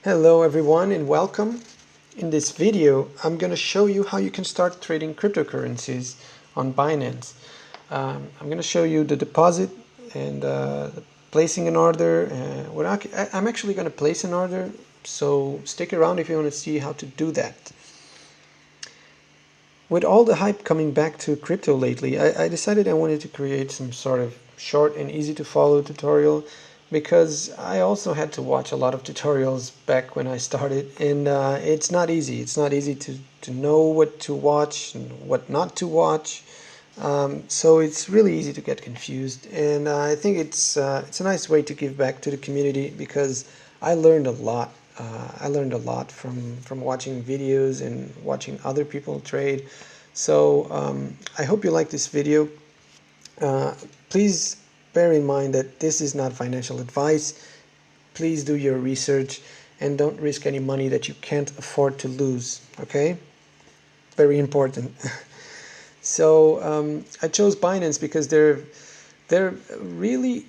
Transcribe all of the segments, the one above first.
Hello everyone and welcome. In this video I'm going to show you how you can start trading cryptocurrencies on Binance. I'm going to show you the deposit and placing an order. I'm actually going to place an order, so stick around if you want to see how to do that. With all the hype coming back to crypto lately, I decided I wanted to create some sort of short and easy to follow tutorial, because I also had to watch a lot of tutorials back when I started, and it's not easy. It's not easy to know what to watch and what not to watch. So it's really easy to get confused, and I think it's a nice way to give back to the community, because I learned a lot. I learned a lot from watching videos and watching other people trade. So I hope you like this video. Please bear in mind that this is not financial advice. Please do your research and don't risk any money that you can't afford to lose. Okay? Very important. So I chose Binance because they're really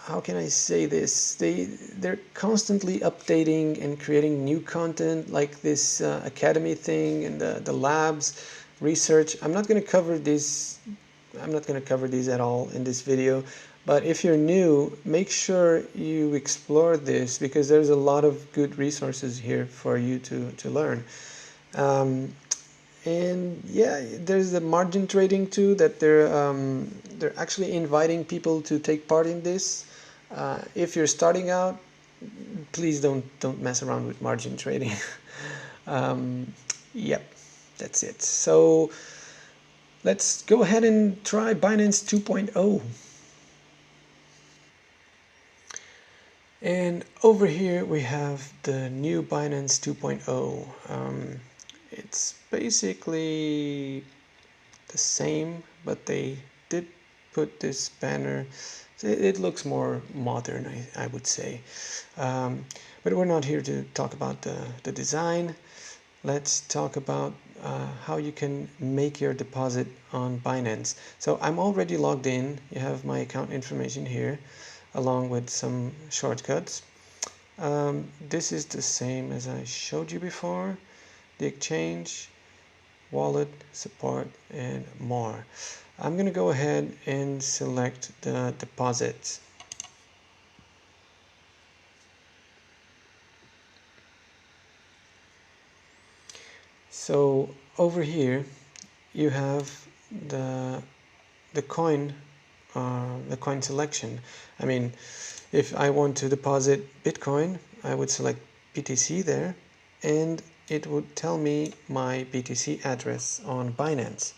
how can I say this? They're constantly updating and creating new content, like this academy thing and the labs research. I'm not going to cover this. I'm not going to cover these at all in this video. But if you're new, make sure you explore this, because there's a lot of good resources here for you to learn. And yeah, there's the margin trading too, that they're actually inviting people to take part in this. If you're starting out, please don't mess around with margin trading. Yep, that's it. So let's go ahead and try Binance 2.0. And over here we have the new Binance 2.0. It's basically the same, but they did put this banner. It looks more modern, I would say. But we're not here to talk about the design. Let's talk about how you can make your deposit on Binance. So I'm already logged in. You have my account information here, along with some shortcuts. This is the same as I showed you before. The exchange, wallet, support, and more. I'm going to go ahead and select the deposit. So over here you have the coin selection. I mean, if I want to deposit Bitcoin, I would select BTC there, and it would tell me my BTC address on Binance.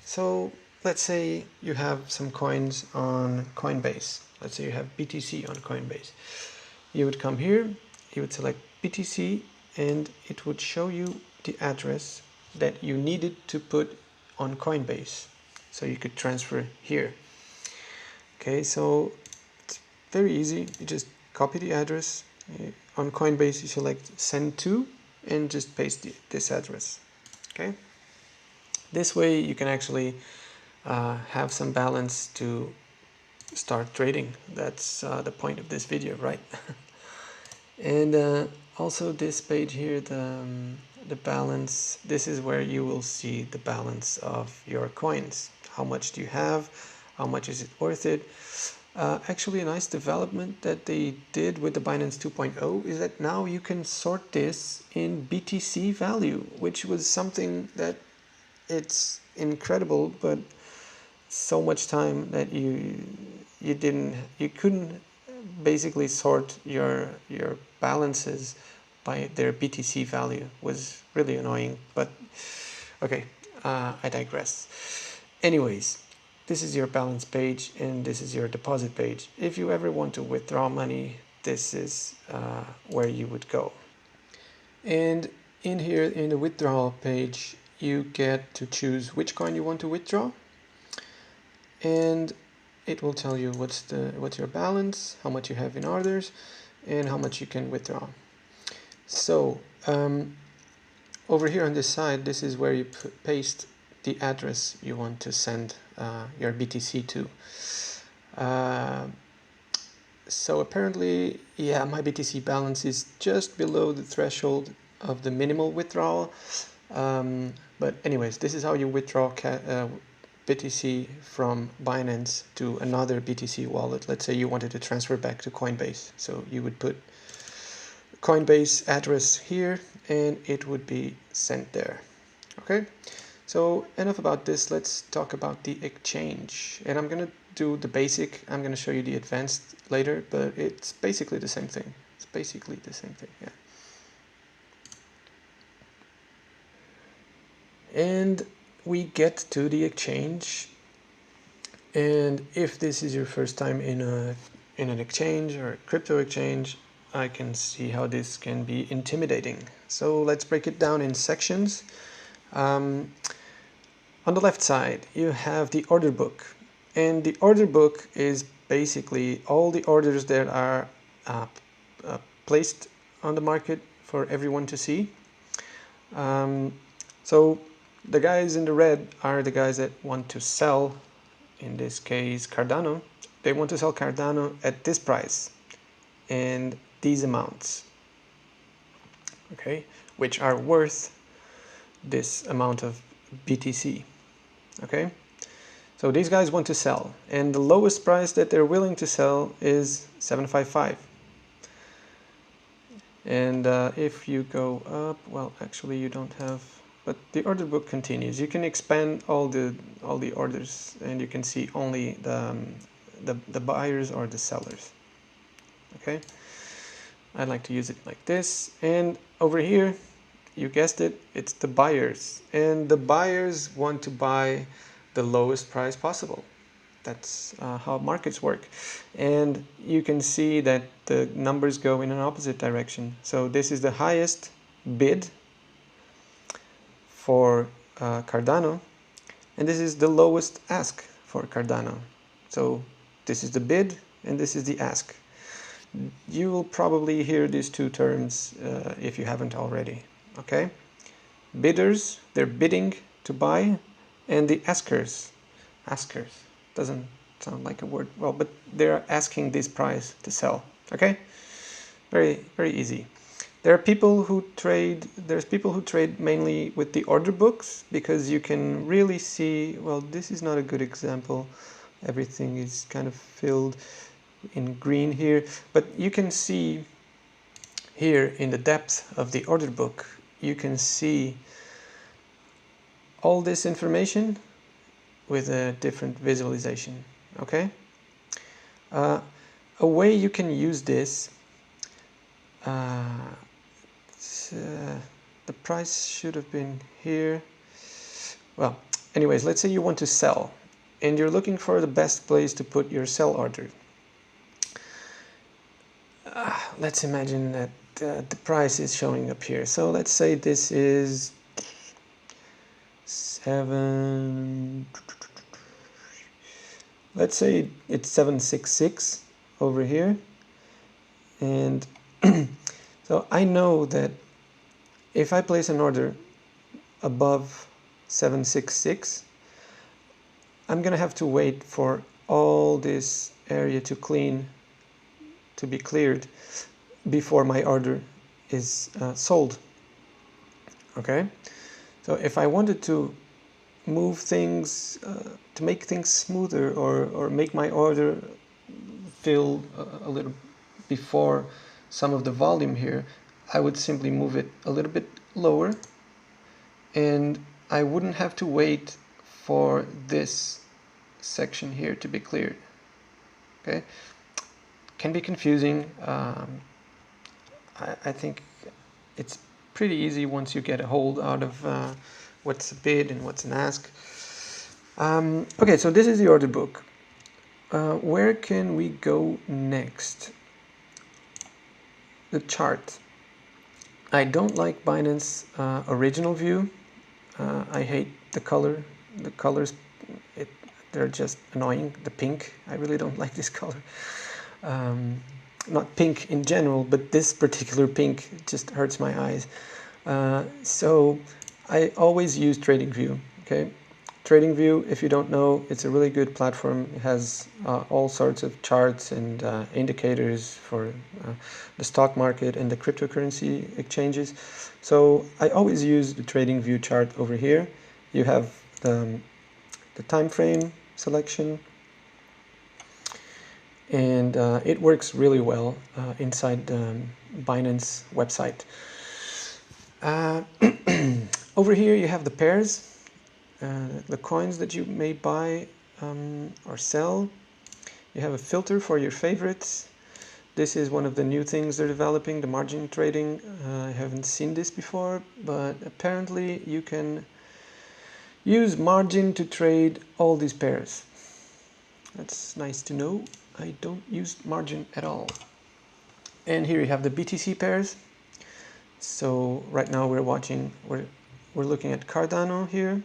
So let's say you have some coins on Coinbase. Let's say you have BTC on Coinbase. You would come here, you would select BTC, and it would show you the address that you needed to put on Coinbase, so you could transfer here. Okay, so it's very easy. You just copy the address. On Coinbase you select send to and just paste this address. Okay, this way you can actually have some balance to start trading. That's the point of this video, right? And also this page here, the balance, this is where you will see the balance of your coins. How much do you have? How much is it worth it? Actually, a nice development that they did with the Binance 2.0 is that now you can sort this in BTC value, which was something that it's incredible, but so much time that you couldn't basically sort your balances by their BTC value. Was really annoying, but okay, I digress. Anyways, this is your balance page and this is your deposit page. If you ever want to withdraw money, this is where you would go. And in here, in the withdrawal page, you get to choose which coin you want to withdraw, and it will tell you what's your balance, how much you have in orders, and how much you can withdraw. So over here on this side, this is where you paste the address you want to send your BTC to. So apparently, yeah, my BTC balance is just below the threshold of the minimal withdrawal. But anyways, this is how you withdraw BTC from Binance to another BTC wallet. Let's say you wanted to transfer back to Coinbase. So you would put Coinbase address here and it would be sent there. Okay, so enough about this. Let's talk about the exchange. And I'm gonna do the basic. I'm gonna show you the advanced later, but it's basically the same thing. It's basically the same thing, yeah. And we get to the exchange. And if this is your first time in an exchange or a crypto exchange, I can see how this can be intimidating. So let's break it down in sections. On the left side, you have the order book. And the order book is basically all the orders that are placed on the market for everyone to see. So the guys in the red are the guys that want to sell, in this case Cardano. They want to sell Cardano at this price and these amounts, okay, which are worth this amount of BTC. Okay, so these guys want to sell, and the lowest price that they're willing to sell is 755. And if you go up, well, actually you don't have, but the order book continues. You can expand all the orders, and you can see only the buyers or the sellers. Okay, I like to use it like this. And over here, you guessed it, it's the buyers, and the buyers want to buy the lowest price possible. That's how markets work. And you can see that the numbers go in an opposite direction. So this is the highest bid for Cardano, and this is the lowest ask for Cardano. So this is the bid and this is the ask. You will probably hear these two terms if you haven't already. Okay, bidders, they're bidding to buy, and the askers doesn't sound like a word, well, but they're asking this price to sell. Okay, very easy. There's people who trade mainly with the order books, because you can really see, well, this is not a good example, everything is kind of filled in green here, but you can see here in the depth of the order book, you can see all this information with a different visualization. Okay, a way you can use this, the price should have been here. Well, anyways, let's say you want to sell and you're looking for the best place to put your sell order. Let's imagine that the price is showing up here. So let's say this is 7, let's say it's 766 over here, and so I know that if I place an order above 766, I'm gonna have to wait for all this area to be cleared before my order is sold. Okay, so if I wanted to move things, to make things smoother, or make my order fill a little before some of the volume here, I would simply move it a little bit lower, and I wouldn't have to wait for this section here to be cleared. Okay, can be confusing. I think it's pretty easy once you get a hold out of what's a bid and what's an ask. Okay, so this is the order book. Where can we go next? The chart. I don't like Binance original view. I hate the color. The colors, they're just annoying. The pink, I really don't like this color. Not pink in general, but this particular pink just hurts my eyes. So I always use TradingView. Okay, TradingView, if you don't know, it's a really good platform. It has all sorts of charts and indicators for the stock market and the cryptocurrency exchanges. So I always use the TradingView chart over here. You have the time frame selection, and it works really well inside the Binance website. Over here you have the pairs, the coins that you may buy or sell. You have a filter for your favorites. This is one of the new things they're developing, the margin trading. I haven't seen this before, but apparently you can use margin to trade all these pairs. That's nice to know. I don't use margin at all. And here you have the BTC pairs. So right now we're looking at Cardano here.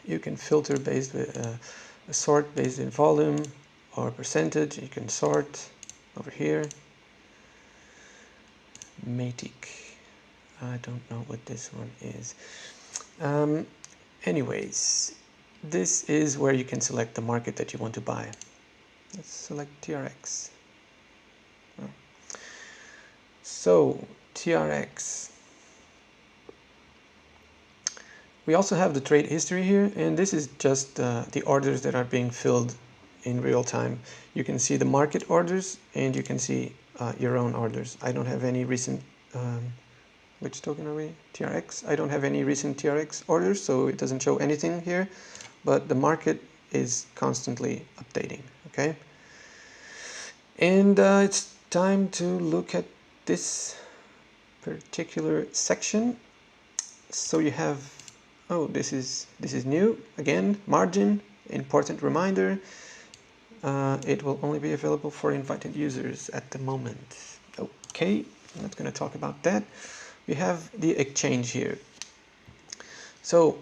You can filter based with a sort based in volume or percentage. You can sort over here. Matic. I don't know what this one is. Anyways, this is where you can select the market that you want to buy. Let's select TRX. So TRX. We also have the trade history here, and this is just the orders that are being filled in real time. You can see the market orders, and you can see your own orders. I don't have any recent, which token are we? TRX. I don't have any recent TRX orders, so it doesn't show anything here, but the market is constantly updating, okay? And it's time to look at this particular section. So you have, oh, this is new again. Margin, important reminder. It will only be available for invited users at the moment. Okay, I'm not going to talk about that. We have the exchange here. So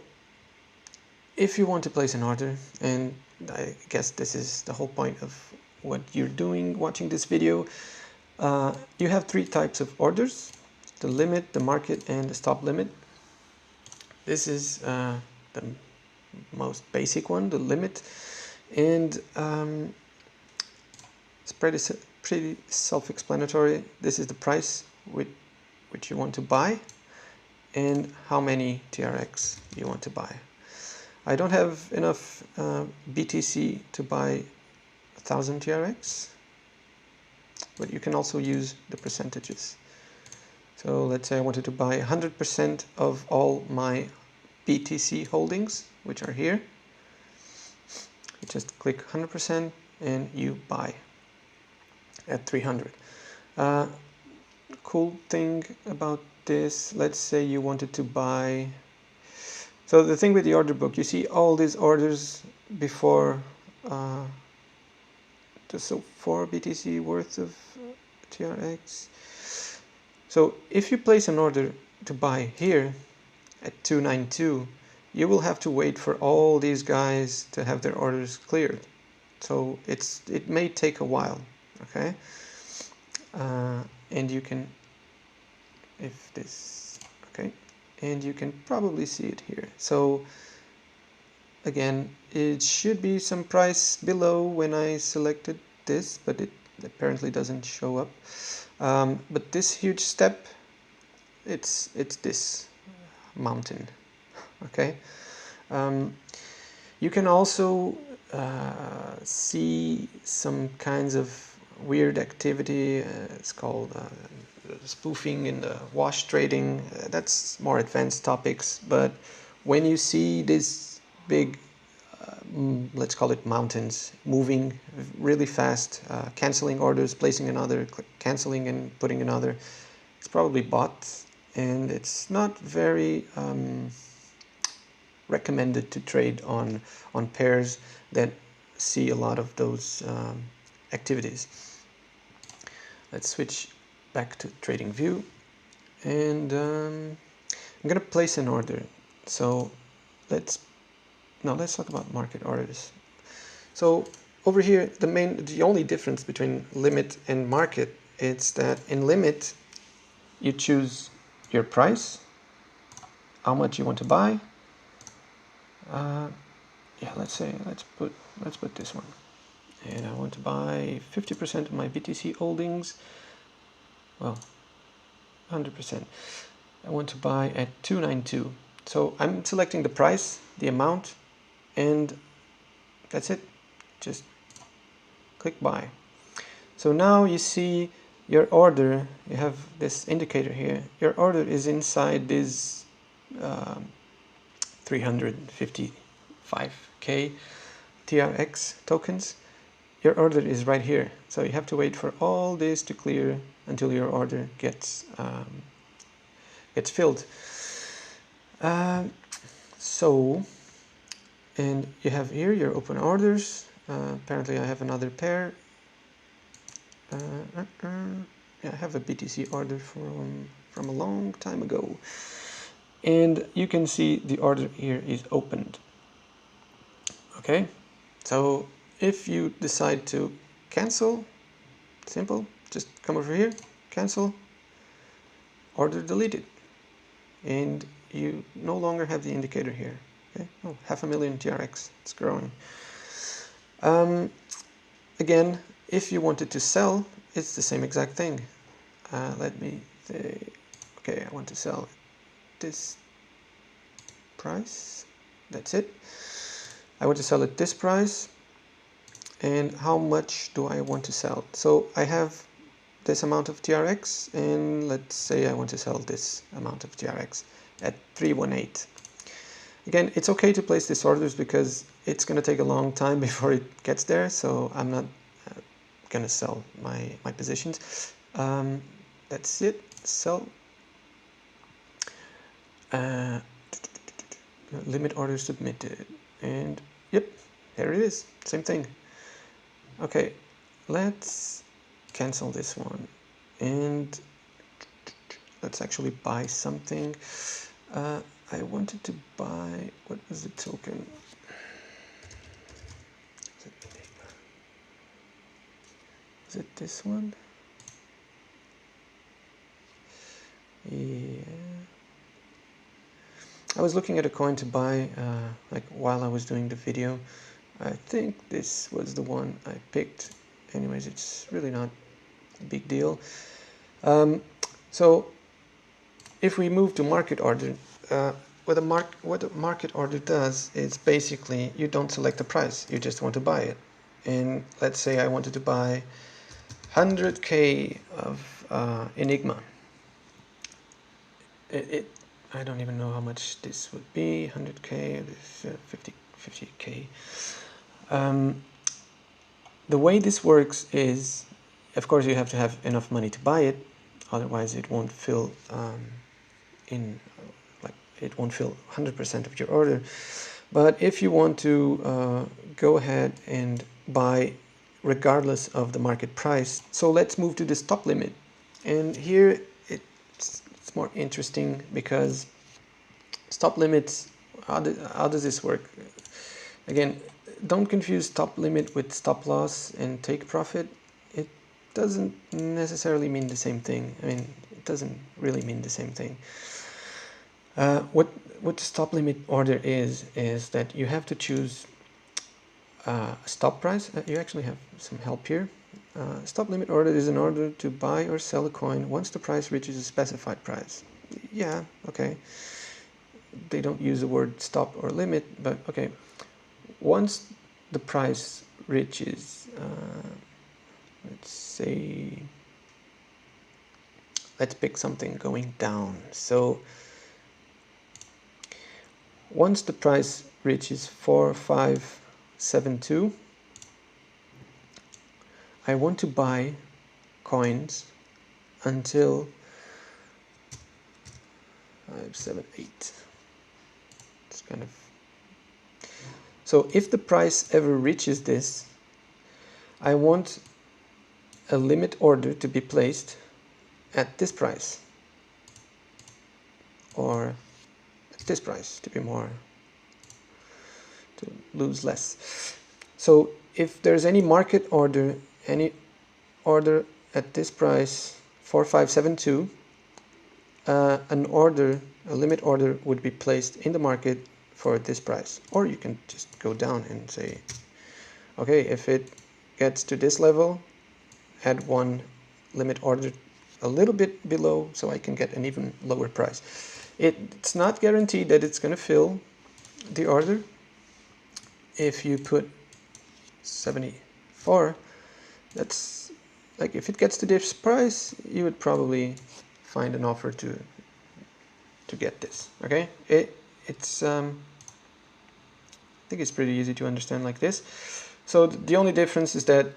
if you want to place an order, and I guess this is the whole point of what you're doing watching this video, you have three types of orders: the limit, the market, and the stop limit. This is the most basic one, the limit, and it's pretty self-explanatory. This is the price which you want to buy and how many TRX you want to buy. I don't have enough BTC to buy 1,000 TRX, but you can also use the percentages. So let's say I wanted to buy 100% of all my BTC holdings, which are here. You just click 100% and you buy at 300. Cool thing about this, let's say you wanted to buy. So the thing with the order book, you see all these orders before, so 4 BTC worth of TRX. So if you place an order to buy here at 292, you will have to wait for all these guys to have their orders cleared. So it may take a while, okay? And you can, and you can probably see it here. So again, it should be some price below when I selected this, but it apparently doesn't show up. But this huge step, it's this mountain, okay? You can also see some kinds of weird activity. It's called spoofing in the wash trading. That's more advanced topics, but when you see this big, let's call it mountains, moving really fast, canceling orders, placing another, canceling and putting another, it's probably bots, and it's not very recommended to trade on pairs that see a lot of those activities. Let's switch back to TradingView, and I'm gonna place an order. So let's talk about market orders. So over here, the only difference between limit and market is that in limit you choose your price, how much you want to buy, Yeah, let's put this one, and I want to buy 50% of my BTC holdings. Well, 100%. I want to buy at 292. So I'm selecting the price, the amount, and that's it. Just click buy. So now you see your order. You have this indicator here. Your order is inside this 355k TRX tokens. Your order is right here. So you have to wait for all this to clear until your order gets filled. And you have here your open orders. Apparently I have another pair. Yeah, I have a BTC order from a long time ago. And you can see the order here is opened. Okay, so if you decide to cancel, simple, just come over here, cancel, order deleted, and you no longer have the indicator here. Okay, oh, 500,000 TRX, it's growing. Again, if you wanted to sell, it's the same exact thing. Let me say, okay, I want to sell this price. That's it. I want to sell at this price. And how much do I want to sell? So I have this amount of TRX, and let's say I want to sell this amount of TRX at 318. Again, it's okay to place these orders because it's going to take a long time before it gets there, so I'm not going to sell my positions. That's it. Sell. Limit order submitted. And yep, there it is. Same thing. Okay, let's cancel this one. And let's actually buy something. I wanted to buy, what was the token? Is it this one? Yeah. I was looking at a coin to buy like while I was doing the video. I think this was the one I picked. Anyways, it's really not a big deal. So if we move to market order, what a market order does is basically you don't select the price, you just want to buy it. And let's say I wanted to buy 100k of Enigma. I don't even know how much this would be. 100k, 50k. The way this works is, of course, you have to have enough money to buy it, otherwise it won't fill it won't fill 100% of your order. But if you want to go ahead and buy regardless of the market price, so let's move to the stop limit. And here it's more interesting because stop limits, how does this work? Again, don't confuse stop limit with stop loss and take profit. It doesn't necessarily mean the same thing. I mean, it doesn't really mean the same thing. What the stop limit order is that you have to choose a stop price. You actually have some help here. Stop limit order is an order to buy or sell a coin once the price reaches a specified price. Yeah, okay. They don't use the word stop or limit, but okay. Once the price reaches, let's say, let's pick something going down. So once the price reaches 4572, I want to buy coins until 578. It's kind of, so if the price ever reaches this, I want a limit order to be placed at this price, or at this price to be more, to lose less. So if there's any market order, any order at this price 4572, a limit order would be placed in the market for this price. Or you can just go down and say, okay, if it gets to this level, add one limit order a little bit below so I can get an even lower price. It's not guaranteed that it's going to fill the order. If you put 74, that's like, if it gets to this price, you would probably find an offer to get this. Okay, it's I think it's pretty easy to understand like this. So the only difference is that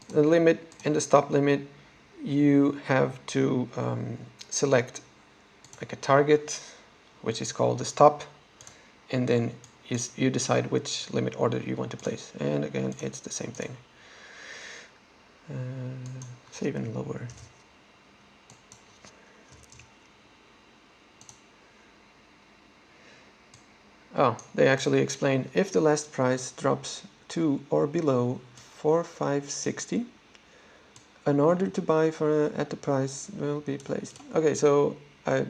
the limit and the stop limit, you have to select like a target, which is called the stop, and then you decide which limit order you want to place. And again, it's the same thing. It's even lower. Oh, they actually explain, if the last price drops to or below 4,560, an order to buy for at the price will be placed. Okay, so I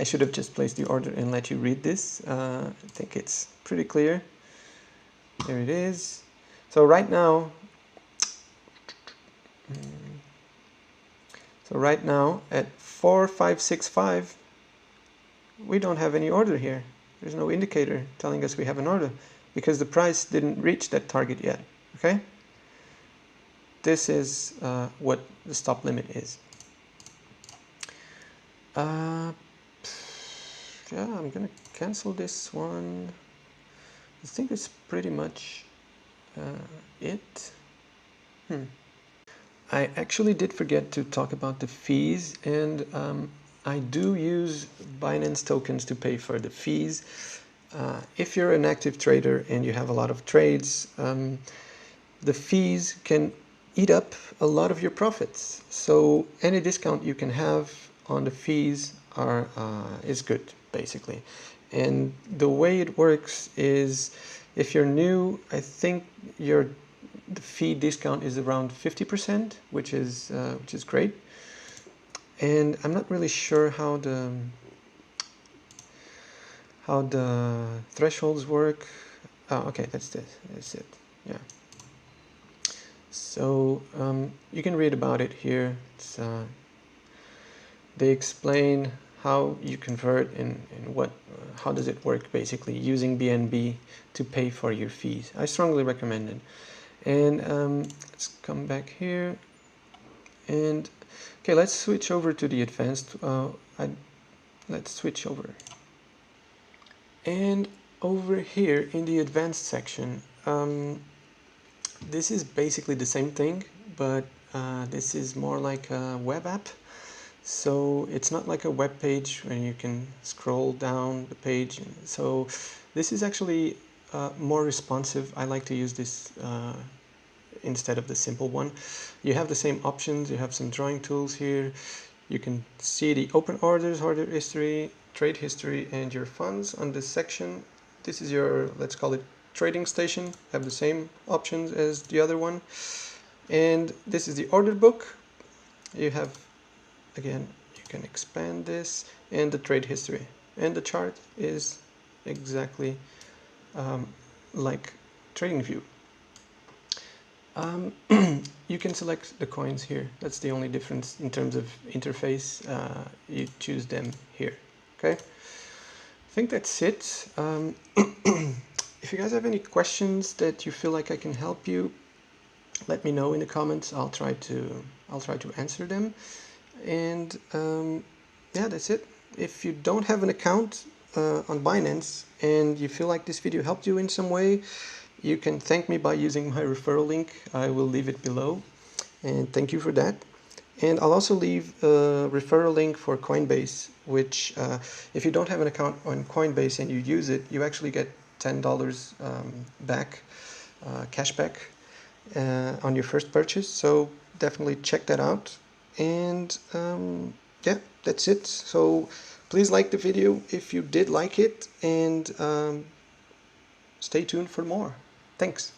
I should have just placed the order and let you read this. I think it's pretty clear. Here it is. So right now, at 4,565, we don't have any order here. There's no indicator telling us we have an order because the price didn't reach that target yet. Okay? This is what the stop limit is. Yeah, I'm gonna cancel this one. I think it's pretty much it. I actually did forget to talk about the fees, and I do use Binance tokens to pay for the fees. If you're an active trader and you have a lot of trades, the fees can eat up a lot of your profits. So any discount you can have on the fees is good, basically. And the way it works is, if you're new, I think the fee discount is around 50%, which is great. And I'm not really sure how the thresholds work. Oh, okay, that's it. Yeah. So you can read about it here. They explain how you convert and how does it work, basically, using BNB to pay for your fees. I strongly recommend it. And let's come back here. And okay, let's switch over to the advanced. Let's switch over. And over here in the advanced section, this is basically the same thing, but this is more like a web app. So it's not like a web page where you can scroll down the page. So this is actually more responsive. I like to use this instead of the simple one. You have the same options. You have some drawing tools here. You can see the open orders, order history, trade history, and your funds on this section. This is your, let's call it, trading station. Have the same options as the other one. And this is the order book. You have, again, you can expand this, and the trade history. And the chart is exactly like TradingView. You can select the coins here. That's the only difference in terms of interface. You choose them here. Okay, I think that's it. If you guys have any questions that you feel like I can help you, let me know in the comments. I'll try to answer them. And yeah, that's it. If you don't have an account on Binance and you feel like this video helped you in some way, you can thank me by using my referral link. I will leave it below, and thank you for that. And I'll also leave a referral link for Coinbase, which if you don't have an account on Coinbase and you use it, you actually get $10 back, cash back on your first purchase. So definitely check that out. And yeah, that's it. So please like the video if you did like it, and stay tuned for more. Thanks.